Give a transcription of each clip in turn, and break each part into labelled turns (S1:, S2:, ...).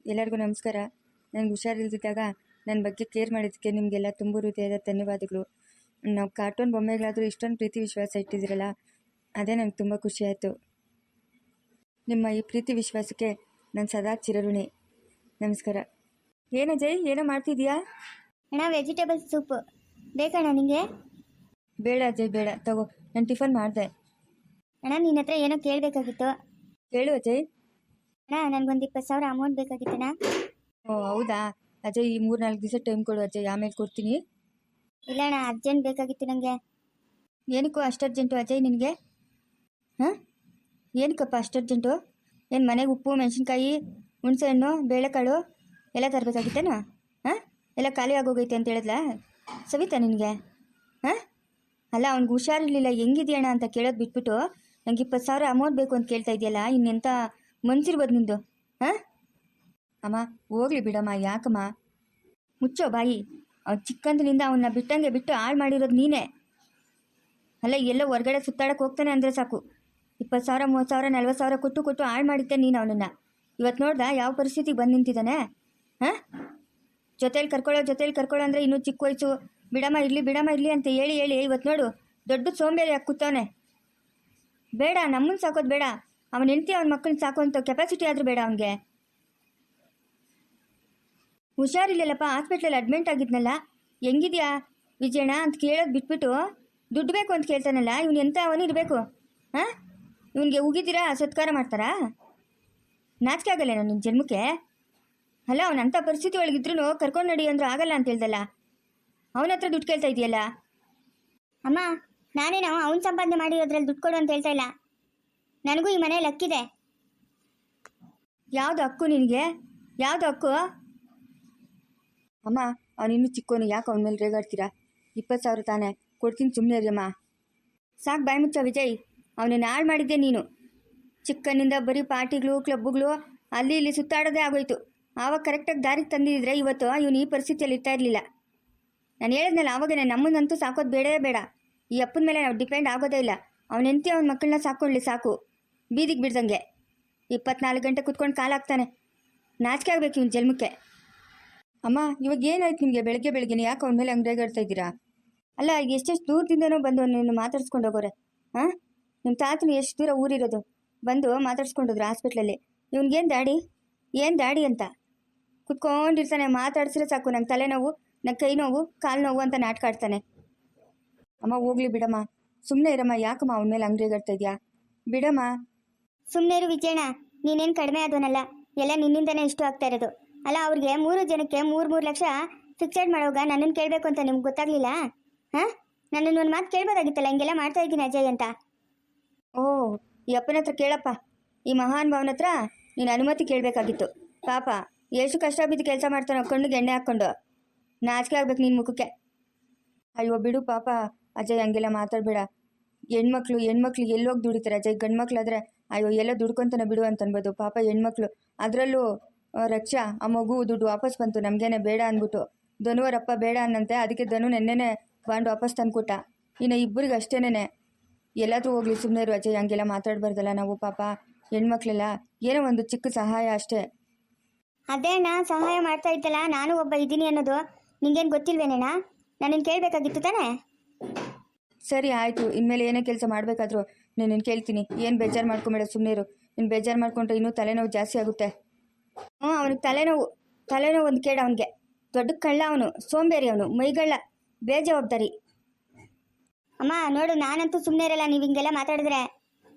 S1: ಎಲ್ಲರಿಗೂ ನಮಸ್ಕಾರ. ನನಗೆ ಹುಷಾರಿಲ್ದಿದ್ದಾಗ ನನ್ನ ಬಗ್ಗೆ ಕೇರ್ ಮಾಡಿದ್ದಕ್ಕೆ ನಿಮಗೆಲ್ಲ ತುಂಬ ಹೃದಯದ ಧನ್ಯವಾದಗಳು. ನಾವು ಕಾರ್ಟೂನ್ ಬೊಮ್ಮೆಗಳಾದರೂ ಇಷ್ಟೊಂದು ಪ್ರೀತಿ ವಿಶ್ವಾಸ ಇಟ್ಟಿದ್ದೀರಲ್ಲ, ಅದೇ ನನಗೆ ತುಂಬ ಖುಷಿ ಆಯಿತು. ನಿಮ್ಮ ಈ ಪ್ರೀತಿ ವಿಶ್ವಾಸಕ್ಕೆ ನಾನು ಸದಾ ಚಿರಋಣಿ. ನಮಸ್ಕಾರ. ಏನಜಯ್, ಏನೋ ಮಾಡ್ತಿದ್ಯಾ?
S2: ಅಣ್ಣ, ವೆಜಿಟೇಬಲ್ ಸೂಪ್ ಬೇಕಣ್ಣ ನಿಂಗೆ?
S1: ಬೇಡ ಅಜಯ್, ಬೇಡ, ತಗೋ. ನಾನು ಟಿಫನ್ ಮಾಡಿದೆ.
S2: ಅಣ್ಣ, ನಿನ್ನ ಹತ್ರ ಏನೋ ಕೇಳಬೇಕಾಗಿತ್ತು.
S1: ಕೇಳು ಅಜಯ್.
S2: ಅಣ್ಣ, ನನಗೊಂದು 20,000 ಅಮೌಂಟ್ ಬೇಕಾಗಿತ್ತಣ್ಣ.
S1: ಓ ಹೌದಾ ಅಜಯ್, ಈ 3-4 ದಿವಸ ಟೈಮ್ ಕೊಡು ಅಜಯ್, ಆಮೇಲೆ ಕೊಡ್ತೀನಿ.
S2: ಇಲ್ಲ ಅಣ್ಣ, ಅರ್ಜೆಂಟ್ ಬೇಕಾಗಿತ್ತು ನನಗೆ.
S1: ಏನಕ್ಕೂ ಅಷ್ಟು ಅರ್ಜೆಂಟು ಅಜಯ್ ನಿನಗೆ? ಹಾಂ, ಏನಕ್ಕಪ್ಪ ಅಷ್ಟು ಅರ್ಜೆಂಟು? ಏನು ಮನೆಗೆ ಉಪ್ಪು, ಮೆಣಸಿನ್ಕಾಯಿ, ಹುಣಸೆಹಣ್ಣು, ಬೇಳೆಕಾಳು ಎಲ್ಲ ತರಬೇಕಾಗಿತ್ತೇನೋ? ಹಾಂ, ಎಲ್ಲ ಖಾಲಿ ಆಗೋಗೈತೆ ಅಂತ ಹೇಳಿದ್ಲಾ ಸವಿತಾ ನಿನಗೆ? ಹಾಂ, ಅಲ್ಲ, ಅವ್ನಿಗೆ ಹುಷಾರಿರಲಿಲ್ಲ, ಹೆಂಗಿದೆಯಣ್ಣ ಅಂತ ಕೇಳೋದು ಬಿಟ್ಬಿಟ್ಟು ನಂಗೆ 20,000 ಅಮೌಂಟ್ ಬೇಕು ಅಂತ ಕೇಳ್ತಾ ಇದೆಯಲ್ಲ, ಇನ್ನೆಂಥ ಮನ್ಸಿರ್ಬೋದು ನಿಂದು? ಹಾಂ ಅಮ್ಮ, ಹೋಗ್ಲಿ ಬಿಡಮ್ಮ, ಯಾಕಮ್ಮ? ಮುಚ್ಚೋ ಬಾಯಿ. ಅವ್ನು ಚಿಕ್ಕಂದಿನಿಂದ ಅವನ್ನ ಬಿಟ್ಟಂಗೆ ಬಿಟ್ಟು ಹಾಳು ಮಾಡಿರೋದು ನೀನೇ ಅಲ್ಲ. ಎಲ್ಲೋ ಹೊರಗಡೆ ಸುತ್ತಾಡಕ್ಕೆ ಹೋಗ್ತಾನೆ ಅಂದರೆ ಸಾಕು 20,000, 30,000, 40,000 ಕೊಟ್ಟು ಹಾಳು ಮಾಡಿದ್ದೆ ನೀನು ಅವನನ್ನು. ಇವತ್ತು ನೋಡ್ದ ಯಾವ ಪರಿಸ್ಥಿತಿಗೆ ಬಂದು ನಿಂತಿದ್ದಾನೆ? ಹಾಂ, ಜೊತೇಲಿ ಕರ್ಕೊಳ್ಳೋ ಅಂದರೆ ಇನ್ನೂ ಚಿಕ್ಕ ವಯಸ್ಸು. ಬಿಡಮ್ಮ ಇರಲಿ ಅಂತ ಹೇಳಿ ಇವತ್ತು ನೋಡು ದೊಡ್ಡ ಸೋಂಬೇರಿ ಆಗಿ ಕೂತವನೆ. ಬೇಡ, ನಮ್ಮನ್ನು ಸಾಕೋದು ಬೇಡ, ಅವನ ಹೆಂಡತಿ ಅವನ ಮಕ್ಕಳನ್ನ ಸಾಕುವಂಥ ಕೆಪಾಸಿಟಿ ಆದರೂ ಬೇಡ ಅವನಿಗೆ. ಹುಷಾರಿಲ್ಲಲ್ಲಪ್ಪ, ಹಾಸ್ಪಿಟ್ಲಲ್ಲಿ ಅಡ್ಮಿಂಟ್ ಆಗಿದ್ನಲ್ಲ. ಹೆಂಗಿದ್ಯಾ ವಿಜಯಣ್ಣ ಅಂತ ಕೇಳೋದು ಬಿಟ್ಬಿಟ್ಟು ದುಡ್ಡು ಬೇಕು ಅಂತ ಕೇಳ್ತಾನಲ್ಲ. ಇವನು ಎಂಥ ಅವನು ಇರಬೇಕು? ಹಾಂ, ಇವನಿಗೆ ಉಗಿದಿರಾ ಸತ್ಕಾರ ಮಾಡ್ತಾರಾ? ನಾಚಿಕೆ ಆಗಲ್ಲೇನೋ ನಿನ್ನ ಜನ್ಮಕ್ಕೆ? ಅಲ್ಲ, ಅವನಂಥ ಪರಿಸ್ಥಿತಿ ಒಳಗಿದ್ರೂ ಕರ್ಕೊಂಡು ನಡಿ ಅಂದ್ರೆ ಆಗಲ್ಲ ಅಂತ ಹೇಳ್ದಲ್ಲ. ಅವನ ಹತ್ರ ದುಡ್ಡು ಕೇಳ್ತಾ ಇದೆಯಲ್ಲ.
S2: ಅಮ್ಮ, ನಾನೇನೋ ಅವ್ನು ಸಂಪಾದನೆ ಮಾಡಿರೋದ್ರಲ್ಲಿ ದುಡ್ಡು ಕೊಡು ಅಂತ ಹೇಳ್ತಾ ಇಲ್ಲ. ನನಗೂ ಈ ಮನೇಲಿ ಹಕ್ಕಿದೆ.
S1: ಯಾವುದು ಹಕ್ಕು ನಿನಗೆ? ಯಾವುದು ಹಕ್ಕು? ಅಮ್ಮ, ಅವನಿನ್ನೂ ಚಿಕ್ಕೋನು, ಯಾಕೆ ಅವನ ಮೇಲೆ ರೇಗಾಡ್ತೀರಾ? 20,000 ತಾನೇ, ಕೊಡ್ತೀನಿ, ಸುಮ್ಮನೆ ರೀ ಅಮ್ಮ. ಸಾಕು, ಬಾಯಿ ಮುಚ್ಚ ವಿಜಯ್. ಅವನನ್ನು ಹಾಳು ಮಾಡಿದ್ದೆ ನೀನು. ಚಿಕ್ಕನಿಂದ ಬರೀ ಪಾರ್ಟಿಗಳು, ಕ್ಲಬ್ಗಳು, ಅಲ್ಲಿ ಇಲ್ಲಿ ಸುತ್ತಾಡೋದೇ ಆಗೋಯ್ತು. ಆವಾಗ ಕರೆಕ್ಟಾಗಿ ದಾರಿಗೆ ತಂದಿದ್ರೆ ಇವತ್ತು ಇವನು ಈ ಪರಿಸ್ಥಿತಿಯಲ್ಲಿ ಇರ್ತಾ ಇರಲಿಲ್ಲ. ನಾನು ಹೇಳಿದ್ನಲ್ಲ ಆವಾಗನೇ, ನಮ್ಮನ್ನಂತೂ ಸಾಕೋದು ಬೇಡವೇ ಬೇಡ. ಈ ಅಪ್ಪನ ಮೇಲೆ ನಾವು ಡಿಪೆಂಡ್ ಆಗೋದೇ ಇಲ್ಲ. ಅವನ ಹೆಂಡತಿ ಅವನ ಮಕ್ಕಳನ್ನ ಸಾಕೊಳ್ಳಿ ಸಾಕು, ಬೀದಿಗೆ ಬಿಡ್ದಂಗೆ. 24 ಗಂಟೆ ಕುತ್ಕೊಂಡು ಕಾಲಾಗ್ತಾನೆ. ನಾಚಿಕೆ ಆಗಬೇಕು ಇವನು ಜನ್ಮಕ್ಕೆ. ಅಮ್ಮ, ಇವಾಗ ಏನಾಯ್ತು ನಿಮಗೆ? ಬೆಳಗ್ಗೆನೇ ಯಾಕೆ ಅವನ ಮೇಲೆ ಅಂಗಡಿಯಾಗಾಡ್ತಾ ಇದ್ದೀರಾ? ಅಲ್ಲ, ಎಷ್ಟೆಷ್ಟು ದೂರದಿಂದನೂ ಬಂದು ನಿನ್ನ ಮಾತಾಡ್ಸ್ಕೊಂಡು ಹೋಗೋರೆ. ಹಾಂ, ನಿಮ್ಮ ತಾತನು ಎಷ್ಟು ದೂರ ಊರಿರೋದು, ಬಂದು ಮಾತಾಡ್ಸ್ಕೊಂಡೋದ್ರು ಹಾಸ್ಪಿಟ್ಲಲ್ಲಿ. ಇವ್ನಿಗೇನು ದಾಡಿ ಅಂತ ಕುತ್ಕೊಂಡಿರ್ತಾನೆ. ಮಾತಾಡ್ಸಿದ್ರೆ ಸಾಕು, ನಂಗೆ ತಲೆನೋವು, ನಂಗೆ ಕೈ ನೋವು, ಕಾಲು ನೋವು ಅಂತ ನಾಟಕ ಆಡ್ತಾನೆ. ಅಮ್ಮ, ಹೋಗ್ಲಿ ಬಿಡಮ್ಮ, ಸುಮ್ಮನೆ ಇರಮ್ಮ. ಯಾಕಮ್ಮ ಅವನ ಮೇಲೆ ಅಂಗಡಿಯಾಗಾಡ್ತಾ ಇದೆಯಾ? ಬಿಡಮ್ಮ.
S2: ಸುಮ್ಮನೆ ಇರು ವಿಜಯಣ್ಣ, ನೀನೇನು ಕಡಿಮೆ ಆದವನಲ್ಲ. ಎಲ್ಲ ನಿನ್ನಿಂದನೇ ಇಷ್ಟು ಆಗ್ತಾ ಇರೋದು. ಅಲ್ಲ, ಅವ್ರಿಗೆ 3 ಜನಕ್ಕೆ 3 ಲಕ್ಷ ಫಿಕ್ಸೆಡ್ ಮಾಡೋವಾಗ ನನ್ನನ್ನು ಕೇಳಬೇಕು ಅಂತ ನಿಮ್ಗೆ ಗೊತ್ತಾಗಲಿಲ್ಲ? ಹಾಂ, ನನ್ನನ್ನು ಒಂದು ಮಾತು ಕೇಳ್ಬೋದಾಗಿತ್ತಲ್ಲ, ಹಿಂಗೆಲ್ಲ ಮಾಡ್ತಾ ಇದ್ದೀನಿ ಅಜಯ್ ಅಂತ.
S1: ಓ, ಈ ಅಪ್ಪನ ಹತ್ರ ಕೇಳಪ್ಪ, ಈ ಮಹಾನ್ ಭಾವನ ಹತ್ರ ನೀನು ಅನುಮತಿ ಕೇಳಬೇಕಾಗಿತ್ತು. ಪಾಪ ಎಷ್ಟು ಕಷ್ಟ ಬಿದ್ದು ಕೆಲಸ ಮಾಡ್ತಾನೋ, ಕಣ್ಣಿಗೆ ಎಣ್ಣೆ ಹಾಕ್ಕೊಂಡು. ನಾಚಿಕೆ ಆಗ್ಬೇಕು ನಿನ್ನ ಮುಖಕ್ಕೆ. ಅಯ್ಯೋ ಬಿಡು ಪಾಪ ಅಜಯ್, ಹಂಗೆಲ್ಲ ಮಾತಾಡಬೇಡ. ಹೆಣ್ಮಕ್ಳು ಎಲ್ಲೋಗಿ ದುಡಿತಾರೆ ಅಜಯ್. ಗಂಡು ಮಕ್ಳಾದರೆ ಅಯ್ಯೋ ಎಲ್ಲೋ ದುಡ್ಕೊತಾನೆ ಬಿಡು ಅಂತ ಅನ್ಬೋದು. ಪಾಪ ಹೆಣ್ಮಕ್ಳು, ಅದರಲ್ಲೂ ರಕ್ಷಾ, ಆ ಮಗು ದುಡ್ಡು ವಾಪಸ್ ಬಂತು, ನಮಗೇನೆ ಬೇಡ ಅಂದ್ಬಿಟ್ಟು. ಧನುವರಪ್ಪ ಬೇಡ ಅನ್ನಂತೆ, ಅದಕ್ಕೆ ಧನು ನೆನ್ನೆನೆ ಬಾಂಡು ವಾಪಸ್ ತಂದುಕೊಟ್ಟ. ಇನ್ನು ಇಬ್ಬರಿಗೆ ಅಷ್ಟೇನೆ. ಎಲ್ಲಾದರೂ ಹೋಗ್ಲಿ, ಸುಮ್ಮನೆ ಇರು ಅಜಯ್, ಹಂಗೆಲ್ಲ ಮಾತಾಡಬಾರ್ದಲ್ಲ ನಾವು. ಪಾಪ ಹೆಣ್ಮಕ್ಳೆಲ್ಲ ಏನೋ ಒಂದು ಚಿಕ್ಕ ಸಹಾಯ ಅಷ್ಟೇ.
S2: ಅದೇ ಅಣ್ಣ, ಸಹಾಯ ಮಾಡ್ತಾ ಇದ್ದಲ್ಲ, ನಾನು ಒಬ್ಬ ಇದ್ದೀನಿ ಅನ್ನೋದು ನಿಂಗೇನು ಗೊತ್ತಿಲ್ವೇನೇಣ್ಣ? ನನ್ನನ್ನು ಕೇಳಬೇಕಾಗಿತ್ತು ತಾನೇ?
S1: ಸರಿ ಆಯಿತು, ಇನ್ಮೇಲೆ ಏನೇ ಕೆಲಸ ಮಾಡಬೇಕಾದ್ರೂ ನೀನು ಕೇಳ್ತೀನಿ. ಏನು ಬೇಜಾರು ಮಾಡ್ಕೊಂಬೇಡ, ಸುಮ್ಮನೆ ಇರು. ನೀನು ಬೇಜಾರು ಮಾಡ್ಕೊಂಡ್ರೆ ಇನ್ನೂ ತಲೆನೋವು ಜಾಸ್ತಿ ಆಗುತ್ತೆ. ಹ್ಞೂ, ಅವನಿಗೆ ತಲೆನೋವು ಒಂದು ಕೇಳ. ಅವನಿಗೆ ದೊಡ್ಡ ಕಳ್ಳ, ಅವನು ಸೋಂಬೇರಿ, ಅವನು ಮೈಗಳ್ಳ, ಬೇಜವಾಬ್ದಾರಿ.
S2: ಅಮ್ಮ ನೋಡು, ನಾನಂತೂ ಸುಮ್ಮನೆ ಇರಲ್ಲ ನೀವು ಹಿಂಗೆಲ್ಲ ಮಾತಾಡಿದ್ರೆ.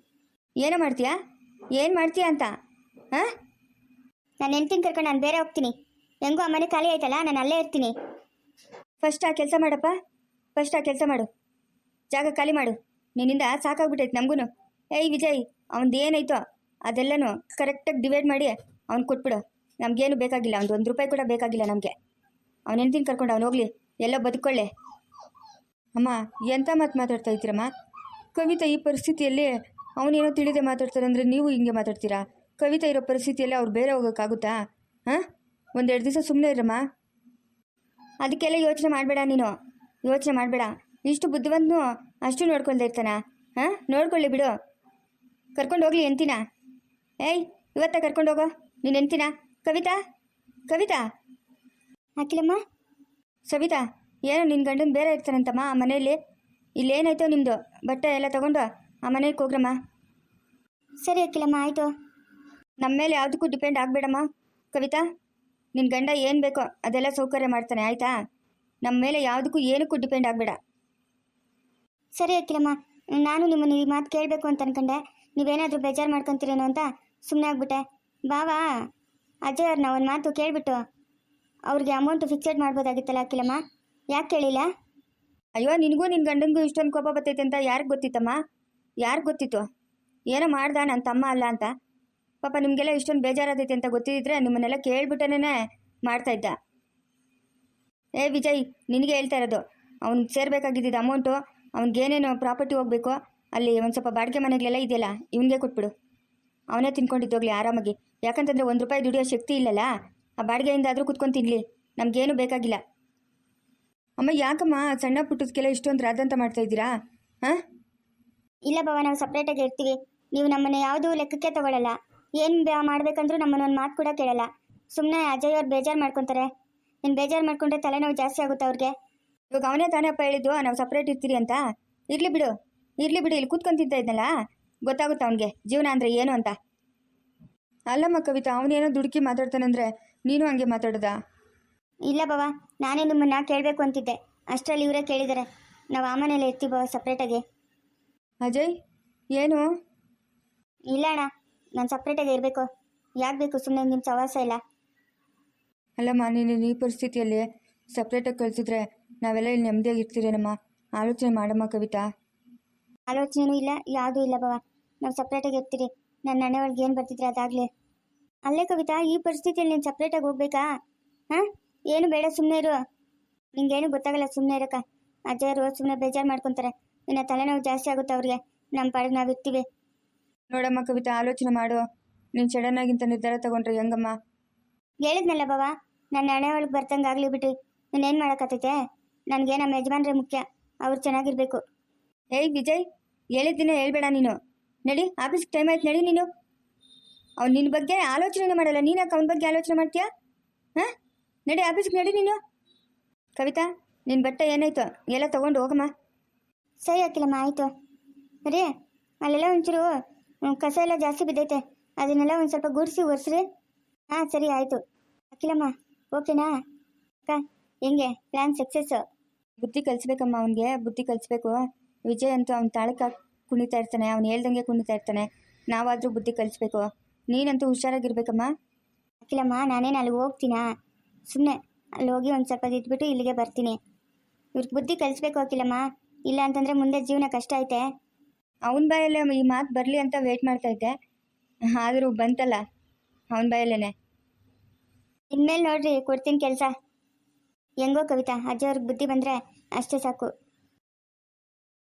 S1: ಏನು ಮಾಡ್ತೀಯಾ ಅಂತ? ಹಾಂ,
S2: ನಾನು ಹೆಂಡ್ತಿನ ಕರ್ಕೊಂಡು ನಾನು ಬೇರೆ ಹೋಗ್ತೀನಿ. ಹೆಂಗೂ ಅಮ್ಮನೆ ಖಾಲಿ ಆಯ್ತಲ್ಲ, ನಾನು ಅಲ್ಲೇ ಇರ್ತೀನಿ.
S1: ಫಸ್ಟ್ ಆ ಕೆಲಸ ಮಾಡು. ಜಾಗ ಖಾಲಿ ಮಾಡು. ನಿನ್ನಿಂದ ಸಾಕಾಗ್ಬಿಟ್ಟೈತೆ ನಮಗೂ. ಏಯ್ ವಿಜಯ್, ಅವನದು ಏನಾಯ್ತೋ ಅದೆಲ್ಲನೂ ಕರೆಕ್ಟಾಗಿ ಡಿವೈಡ್ ಮಾಡಿ ಅವ್ನು ಕೊಟ್ಬಿಡು. ನಮಗೇನು ಬೇಕಾಗಿಲ್ಲ, ಅವ್ನು 1 ರೂಪಾಯಿ ಕೂಡ ಬೇಕಾಗಿಲ್ಲ ನಮಗೆ. ಅವ್ನು ಹೆಂಡ್ತಿನ ಕರ್ಕೊಂಡು ಅವ್ನು ಹೋಗಲಿ, ಎಲ್ಲೋ ಬದುಕೊಳ್ಳೆ. ಅಮ್ಮ, ಎಂಥ ಮಾತಾಡ್ತಾ ಇದ್ದೀರಮ್ಮ? ಕವಿತಾ ಈ ಪರಿಸ್ಥಿತಿಯಲ್ಲಿ ಅವನೇನೋ ತಿಳಿದೇ ಮಾತಾಡ್ತಾರೆ ಅಂದರೆ ನೀವು ಹಿಂಗೆ ಮಾತಾಡ್ತೀರಾ? ಕವಿತಾ ಇರೋ ಪರಿಸ್ಥಿತಿಯಲ್ಲಿ ಅವ್ರು ಬೇರೆ ಹೋಗೋಕ್ಕಾಗುತ್ತಾ? ಹಾಂ, 1-2 ದಿವಸ ಸುಮ್ಮನೆ ಇರಮ್ಮ. ಅದಕ್ಕೆಲ್ಲ ಯೋಚನೆ ಮಾಡಬೇಡ. ಇಷ್ಟು ಬುದ್ಧಿವಂತನು ಅಷ್ಟು ನೋಡ್ಕೊಳ್ತಾ ಇರ್ತಾನ? ಹಾಂ, ನೋಡ್ಕೊಳ್ಳಿ ಬಿಡು. ಕರ್ಕೊಂಡು ಹೋಗ್ಲಿ ಎಂತಿನ. ಏಯ್, ಇವತ್ತ ಕರ್ಕೊಂಡೋಗೋ ನೀನು ಹೆಂಡ್ತಿನ. ಕವಿತಾ ಕವಿತಾ
S2: ಅಖಿಲಮ್ಮ.
S1: ಸವಿತಾ, ಏನೋ ನಿನ್ನ ಗಂಡನ ಬೇರೆ ಇರ್ತಾನಂತಮ್ಮ ಆ ಮನೆಯಲ್ಲಿ. ಇಲ್ಲೇನಾಯ್ತೋ ನಿಮ್ಮದು ಬಟ್ಟೆ ಎಲ್ಲ ತೊಗೊಂಡು ಆ ಮನೆಗೆ ಹೋಗ್ರಮ್ಮ.
S2: ಸರಿ ಅಖಿಲಮ್ಮ, ಆಯಿತು.
S1: ನಮ್ಮ ಮೇಲೆ ಯಾವುದಕ್ಕೂ ಡಿಪೆಂಡ್ ಆಗಬೇಡಮ್ಮ ಕವಿತಾ. ನಿನ್ನ ಗಂಡ ಏನು ಬೇಕೋ ಅದೆಲ್ಲ ಸೌಕರ್ಯ ಮಾಡ್ತಾನೆ, ಆಯಿತಾ? ನಮ್ಮ ಮೇಲೆ ಯಾವುದಕ್ಕೂ ಏನಕ್ಕೂ ಡಿಪೆಂಡ್ ಆಗಬೇಡ.
S2: ಸರಿ ಅಖಿಲಮ್ಮ, ನಾನು ನಿಮ್ಮನ್ನು ಈ ಮಾತು ಕೇಳಬೇಕು ಅಂತ ಅನ್ಕೊಂಡೆ. ನೀವೇನಾದರೂ ಬೇಜಾರು ಮಾಡ್ಕೊತೀರೇನೋ ಅಂತ ಸುಮ್ಮನೆ ಆಗ್ಬಿಟ್ಟೆ. ಬಾವಾ ಅಜಯ್ ಅವ್ರನ್ನ ಒಂದು ಮಾತು ಕೇಳಿಬಿಟ್ಟು ಅವ್ರಿಗೆ ಅಮೌಂಟು ಫಿಕ್ಸೆಡ್ ಮಾಡ್ಬೋದಾಗಿತ್ತಲ್ಲ ಅಖಿಲಮ್ಮ, ಯಾಕೆ ಕೇಳಿಲ್ಲ?
S1: ಅಯ್ಯೋ, ನಿನಗೂ ನಿನ್ನ ಗಂಡನಿಗೂ ಇಷ್ಟೊಂದು ಕೋಪ ಬರ್ತೈತೆ ಅಂತ ಯಾರಿಗೆ ಗೊತ್ತಿತ್ತಮ್ಮ? ಯಾರಿಗೆ ಗೊತ್ತಿತ್ತು? ಏನೋ ಮಾಡ್ದ ನನ್ನ ತಮ್ಮ ಅಲ್ಲ ಅಂತ. ಪಾಪ ನಿಮಗೆಲ್ಲ ಇಷ್ಟೊಂದು ಬೇಜಾರಾದೈತೆ ಅಂತ ಗೊತ್ತಿದ್ದರೆ ನಿಮ್ಮನ್ನೆಲ್ಲ ಕೇಳ್ಬಿಟ್ಟನೇ ಮಾಡ್ತಾಯಿದ್ದ. ಏ ವಿಜಯ್, ನಿನಗೆ ಹೇಳ್ತಾ ಇರೋದು, ಅವ್ನಿಗೆ ಸೇರಬೇಕಾಗಿದ್ದಿದ್ದು ಅಮೌಂಟು, ಅವ್ನಿಗೇನೇನು ಪ್ರಾಪರ್ಟಿ ಹೋಗಬೇಕು, ಅಲ್ಲಿ ಒಂದು ಸ್ವಲ್ಪ ಬಾಡಿಗೆ ಮನೆಗಳೆಲ್ಲ ಇದೆಯಲ್ಲ ಇವನಿಗೆ ಕೊಟ್ಬಿಡು. ಅವನೇ ತಿನ್ಕೊಂಡಿದ್ದೋಗ್ಲಿ ಆರಾಮಾಗಿ. ಯಾಕಂತಂದರೆ ₹1 ದುಡಿಯೋ ಶಕ್ತಿ ಇಲ್ಲಲ್ಲ, ಆ ಬಾಡಿಗೆಯಿಂದಾದರೂ ಕುತ್ಕೊಂಡು ತಿನ್ನಲಿ, ನಮಗೇನು ಬೇಕಾಗಿಲ್ಲ. ಅಮ್ಮ ಯಾಕಮ್ಮ ಸಣ್ಣ ಪುಟ್ಟದಕ್ಕೆಲ್ಲ ಇಷ್ಟೊಂದು ರಾದಂತ ಮಾಡ್ತಾ ಇದ್ದೀರಾ? ಹಾಂ,
S2: ಇಲ್ಲ ಬಾವ, ನಾವು ಸಪ್ರೇಟಾಗಿ ಇರ್ತೀವಿ. ನೀವು ನಮ್ಮನ್ನು ಯಾವುದೂ ಲೆಕ್ಕಕ್ಕೆ ತಗೊಳ್ಳಲ್ಲ. ಏನು ಮಾಡ್ಬೇಕಂದ್ರೂ ನಮ್ಮನ್ನು ಒಂದು ಮಾತು ಕೂಡ ಕೇಳಲ್ಲ. ಸುಮ್ಮನೆ ಅಜಯ್ ಅವ್ರು ಬೇಜಾರು ಮಾಡ್ಕೊತಾರೆ. ನೀನು ಬೇಜಾರು ಮಾಡ್ಕೊಂಡ್ರೆ ತಲೆನೋವು ಜಾಸ್ತಿ ಆಗುತ್ತೆ ಅವ್ರಿಗೆ.
S1: ಇವಾಗ ಅವನೇ ತಾನೇಪ್ಪ ಹೇಳಿದ್ದು ನಾವು ಸಪ್ರೇಟ್ ಇರ್ತೀರಿ ಅಂತ. ಇರಲಿ ಬಿಡು, ಇಲ್ಲಿ ಕೂತ್ಕೊಂಡು ತಿಂತ ಇದ್ನಲ್ಲ, ಗೊತ್ತಾಗುತ್ತೆ ಅವನಿಗೆ ಜೀವನ ಅಂದರೆ ಏನು ಅಂತ. ಅಲ್ಲಮ್ಮ ಕವಿತಾ, ಅವನೇನೋ ದುಡುಕಿ ಮಾತಾಡ್ತಾನಂದ್ರೆ ನೀನು ಹಂಗೆ ಮಾತಾಡೋದಾ?
S2: ಇಲ್ಲ ಬಾವ, ನಾನೇ ನಿಮ್ಮನ್ನು ಕೇಳಬೇಕು ಅಂತಿದ್ದೆ, ಅಷ್ಟರಲ್ಲಿ ಇವರೇ ಕೇಳಿದ್ದಾರೆ. ನಾವು ಆ ಮನೇಲಿ ಇರ್ತೀವಿ ಬಾವ ಸಪ್ರೇಟಾಗಿ.
S1: ಅಜಯ್, ಏನು?
S2: ಇಲ್ಲ ಅಣ್ಣ, ನಾನು ಸಪ್ರೇಟಾಗಿ ಇರಬೇಕು. ಯಾಕೆ ಬೇಕು ಸುಮ್ಮನೆ ನಿಮ್ಮ ಸವಾಸ ಇಲ್ಲ.
S1: ಅಲ್ಲಮ್ಮ, ನೀನು ಈ ಪರಿಸ್ಥಿತಿಯಲ್ಲಿ ಸಪ್ರೇಟಾಗಿ ಕಳಿಸಿದ್ರೆ ನಾವೆಲ್ಲ ಇಲ್ಲಿ ನೆಮ್ಮದಿಯಾಗಿ ಇರ್ತೀರೇನಮ್ಮ? ಆಲೋಚನೆ ಮಾಡಮ್ಮ ಕವಿತಾ.
S2: ಆಲೋಚನೆಯೂ ಇಲ್ಲ, ಯಾವುದೂ ಇಲ್ಲ ಬಾವ, ನಾವು ಸಪ್ರೇಟಾಗಿ ಇರ್ತೀರಿ. ನನ್ನ ಅಣ್ಣ ಒಳಗೆ ಏನು ಬರ್ತಿದ್ರೆ ಅದಾಗಲಿ. ಅಲ್ಲೇ ಕವಿತಾ, ಈ ಪರಿಸ್ಥಿತಿಯಲ್ಲಿ ನೀನು ಸಪ್ರೇಟಾಗಿ ಹೋಗ್ಬೇಕಾ? ಹಾಂ, ಏನು ಬೇಡ, ಸುಮ್ಮನೆ ಇರು. ನಿಂಗೇನು ಗೊತ್ತಾಗಲ್ಲ, ಸುಮ್ಮನೆ ಇರಕ್ಕ. ಅಜ್ಜಯರು ಸುಮ್ಮನೆ ಬೇಜಾರು ಮಾಡ್ಕೊತಾರೆ, ಇನ್ನು ತಲೆನೋವು ಜಾಸ್ತಿ ಆಗುತ್ತೆ ಅವ್ರಿಗೆ. ನಮ್ಮ ಪಾಡಿಗೆ ನಾವು ಇರ್ತೀವಿ.
S1: ನೋಡಮ್ಮ ಕವಿತಾ, ಆಲೋಚನೆ ಮಾಡು. ನೀನು ಸಡನ್ನಾಗಿಂತ ನಿರ್ಧಾರ ತಗೊಂಡ್ರೆ ಹೆಂಗಮ್ಮ?
S2: ಹೇಳಿದ್ನಲ್ಲ ಬಾವ, ನನ್ನ ಹಣೆ ಒಳಗೆ ಬರ್ತಂಗೆ ಆಗಲಿ ಬಿಟ್ರಿ. ಇನ್ನೇನು ಮಾಡೋಕ್ಕತ್ತೈತೆ? ನನಗೆ ನಮ್ಮ ಯಜಮಾನ್ರೆ ಮುಖ್ಯ, ಅವ್ರು ಚೆನ್ನಾಗಿರ್ಬೇಕು.
S1: ಏಯ್ ವಿಜಯ್, ಹೇಳಿದ್ದಿನ ಹೇಳ್ಬೇಡ ನೀನು. ನಡಿ, ಆಫೀಸ್ಗೆ ಟೈಮ್ ಆಯ್ತು, ನಡಿ ನೀನು. ಅವ್ನು ನಿನ್ನ ಬಗ್ಗೆ ಆಲೋಚನೆ ಮಾಡಲ್ಲ, ನೀನು ಯಾಕೆ ಅವನ ಬಗ್ಗೆ ಆಲೋಚನೆ ಮಾಡ್ತೀಯಾ? ಹಾಂ, ನಡಿ ಆಫೀಸ್ಗೆ, ನಡಿ ನೀನು. ಕವಿತಾ, ನಿನ್ನ ಬಟ್ಟೆ ಏನಾಯ್ತು ಎಲ್ಲ ತೊಗೊಂಡು ಹೋಗಮ್ಮ.
S2: ಸರಿ ಅಕ್ಕಿಲಮ್ಮ, ಆಯಿತು. ರೀ, ಅಲ್ಲೆಲ್ಲ ಒಂಚೂರು ಕಸ ಎಲ್ಲ ಜಾಸ್ತಿ ಬಿದ್ದೈತೆ, ಅದನ್ನೆಲ್ಲ ಒಂದು ಸ್ವಲ್ಪ ಗುಡಿಸಿ ಒರೆಸ್ರಿ. ಹಾಂ ಸರಿ, ಆಯಿತು. ಅಕ್ಕಿಲಮ್ಮ, ಓಕೆನಾ ಅಕ್ಕ? ಹೆಂಗೆ ಪ್ಲ್ಯಾನ್ ಸಕ್ಸಸ್ಸು?
S1: ಬುದ್ಧಿ ಕಲಿಸ್ಬೇಕಮ್ಮ, ಅವನಿಗೆ ಬುದ್ಧಿ ಕಲಿಸ್ಬೇಕು. ವಿಜಯ್ ಅಂತೂ ಅವ್ನ ತಾಳಕ್ಕೆ ಕುಣಿತಾ ಇರ್ತಾನೆ, ಅವ್ನು ಹೇಳ್ದಂಗೆ ಕುಣಿತಾ ಇರ್ತಾನೆ. ನಾವಾದರೂ ಬುದ್ಧಿ ಕಲಿಸ್ಬೇಕು. ನೀನಂತೂ ಹುಷಾರಾಗಿರ್ಬೇಕಮ್ಮ.
S2: ಅಕ್ಕಿಲಮ್ಮ, ನಾನೇನು ಅಲ್ಲಿ ಹೋಗ್ತೀನಾ? ಸುಮ್ಮನೆ ಅಲ್ಲಿ ಹೋಗಿ ಒಂದು ಸ್ವಲ್ಪ ಇದ್ಬಿಟ್ಟು ಇಲ್ಲಿಗೆ ಬರ್ತೀನಿ. ಇವ್ರಿಗೆ ಬುದ್ಧಿ ಕಲಿಸ್ಬೇಕು ಅಕ್ಕಿಲಮ್ಮ, ಇಲ್ಲ ಅಂತಂದರೆ ಮುಂದೆ ಜೀವನ ಕಷ್ಟ ಐತೆ.
S1: ಅವನ ಬಾಯಲ್ಲೇ ಈ ಮಾತು ಬರಲಿ ಅಂತ ವೆಯ್ಟ್ ಮಾಡ್ತಾ ಇದ್ದೆ, ಆದರೂ ಬಂತಲ್ಲ ಅವನ ಬಾಯಲ್ಲೇ.
S2: ಇನ್ಮೇಲೆ ನೋಡ್ರಿ, ಕೊಡ್ತೀನಿ ಕೆಲಸ. ಹೆಂಗೋ ಕವಿತಾ, ಅಜ್ಜ ಅವ್ರಿಗೆ ಬುದ್ಧಿ ಬಂದರೆ ಅಷ್ಟೇ ಸಾಕು.